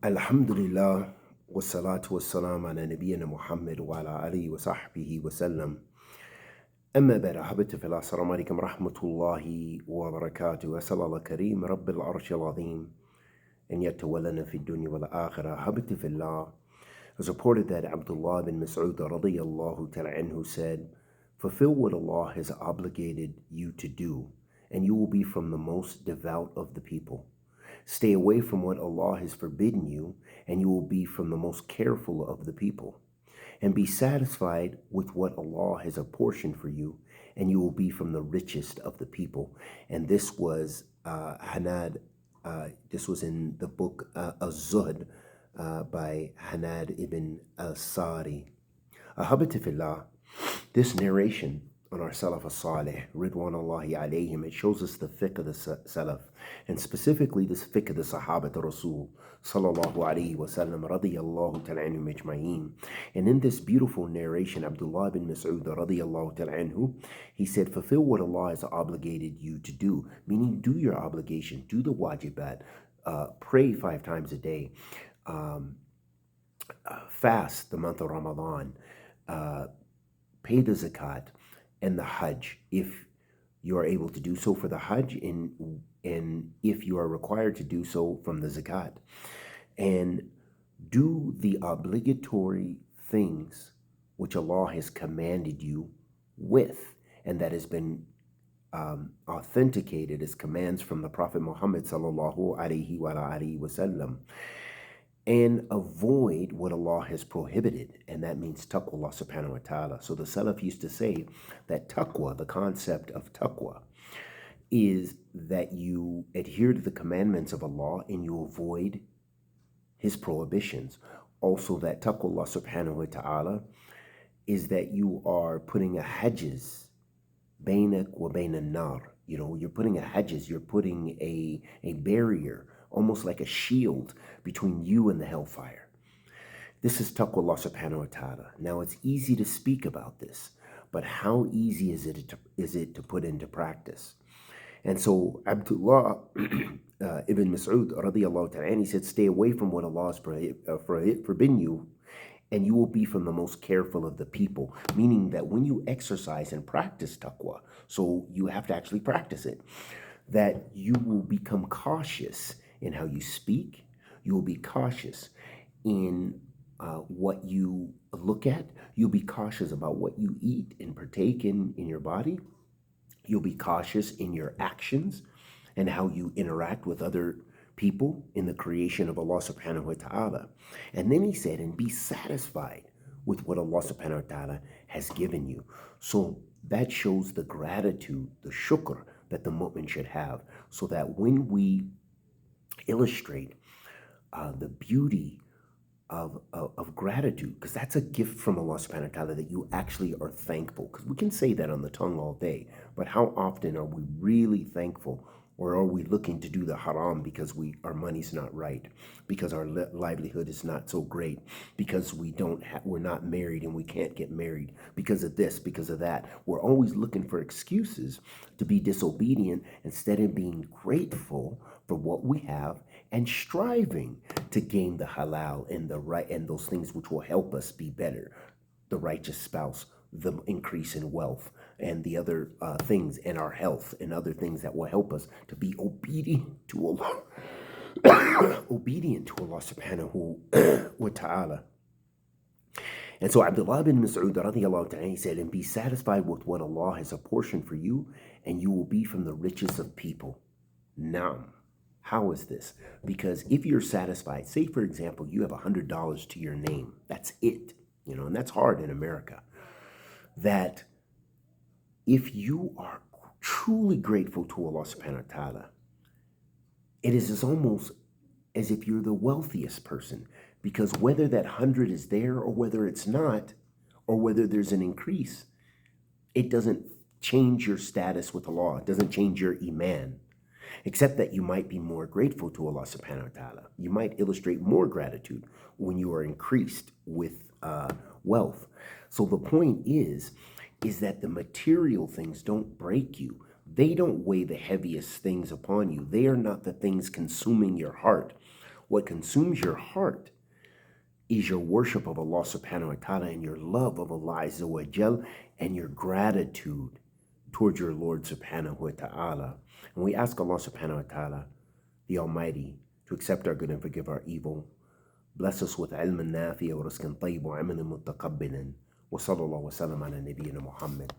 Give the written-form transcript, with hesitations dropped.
Alhamdulillah, wassalatu wassalam ala nabiyyina Muhammad wa ala alihi wa sahbihi wa sallam. أما بعد أحبتي في الله السلام عليكم ورحمة الله وبركاته. أسأل الله الكريم رب العرش العظيم أن يتولنا في الدنيا والآخرة. أحبتي في الله, it's reported that Abdullah bin Massoud radiyallahu ta'ala anhu said, fulfill what Allah has obligated you to do, and you will be from the most devout of the people. Stay away from what Allah has forbidden you, and you will be from the most careful of the people. And be satisfied with what Allah has apportioned for you, and you will be from the richest of the people. And this was this was in the book Az-Zuhd by Hanad ibn al-Sari. Ahabati fillah, this narration on our Salaf as-Salih, Ridwanullahi alayhim, it shows us the fiqh of the Salaf, and specifically this fiqh of the Sahabat Rasul sallallahu alayhi wa sallam radiyallahu ta'ala anhum ajma'een. And in this beautiful narration, Abdullah bin Mas'ud radiyallahu ta'ala anhu, he said, fulfill what Allah has obligated you to do, meaning do your obligation, do the wajibat, pray 5 times a day, fast the month of Ramadan, pay the zakat, and the Hajj, if you are able to do so for the Hajj, and if you are required to do so from the Zakat. And do the obligatory things which Allah has commanded you with, and that has been authenticated as commands from the Prophet Muhammad sallallahu alaihi wasallam. And avoid what Allah has prohibited, and that means taqwa Allah subhanahu wa ta'ala. So the Salaf used to say that taqwa, the concept of taqwa, is that you adhere to the commandments of Allah and you avoid His prohibitions. Also, that taqwa Allah subhanahu wa ta'ala is that you are putting a hajiz bainak wa bain an-nar. You know, you're putting a hajiz, you're putting a barrier, almost like a shield between you and the hellfire. This is taqwa Allah subhanahu wa ta'ala. Now, it's easy to speak about this, but how easy is it to put into practice? And so Abdullah ibn Mas'ud radiyallahu ta'ala, he said, stay away from what Allah has forbidden you, and you will be from the most careful of the people. Meaning that when you exercise and practice taqwa, so you have to actually practice it, that you will become cautious in how you speak. You will be cautious in what you look at. You'll be cautious about what you eat and partake in your body. You'll be cautious in your actions and how you interact with other people in the creation of Allah subhanahu wa ta'ala. And then he said, and be satisfied with what Allah subhanahu wa ta'ala has given you. So that shows the gratitude, the shukr that the mu'min should have, so that when we illustrate the beauty of gratitude, because that's a gift from Allah subhanahu wa ta'ala, that you actually are thankful. Because we can say that on the tongue all day, but how often are we really thankful? Or are we looking to do the haram because our money's not right, because our livelihood is not so great, because we're not married and we can't get married, because of this, because of that? We're always looking for excuses to be disobedient instead of being grateful for what we have and striving to gain the halal and the right and those things which will help us be better, the righteous spouse, the increase in wealth, and the other things, and our health, and other things that will help us to be obedient to Allah, obedient to Allah subhanahu wa ta'ala. And so Abdullah bin Mas'ud radiyallahu ta'ala, he said, and be satisfied with what Allah has apportioned for you, and you will be from the richest of people. Now, how is this? Because if you're satisfied, say for example, you have $100 to your name, that's it, and that's hard in America. That if you are truly grateful to Allah subhanahu wa ta'ala, it is almost as if you're the wealthiest person, because whether that 100 is there or whether it's not, or whether there's an increase, it doesn't change your status with Allah. It doesn't change your iman, except that you might be more grateful to Allah subhanahu wa ta'ala. You might illustrate more gratitude when you are increased with wealth. So the point is that the material things don't break you. They don't weigh the heaviest things upon you. They are not the things consuming your heart. What consumes your heart is your worship of Allah subhanahu wa ta'ala and your love of Allah azza wa jal and your gratitude towards your Lord subhanahu wa ta'ala. And we ask Allah subhanahu wa ta'ala, the Almighty, to accept our good and forgive our evil. Bless us with ilman nafi'a wa rizqan tayyib wa amalan mutaqabbalan. Wa sallallahu wa sallam ala nabiyyina Muhammad.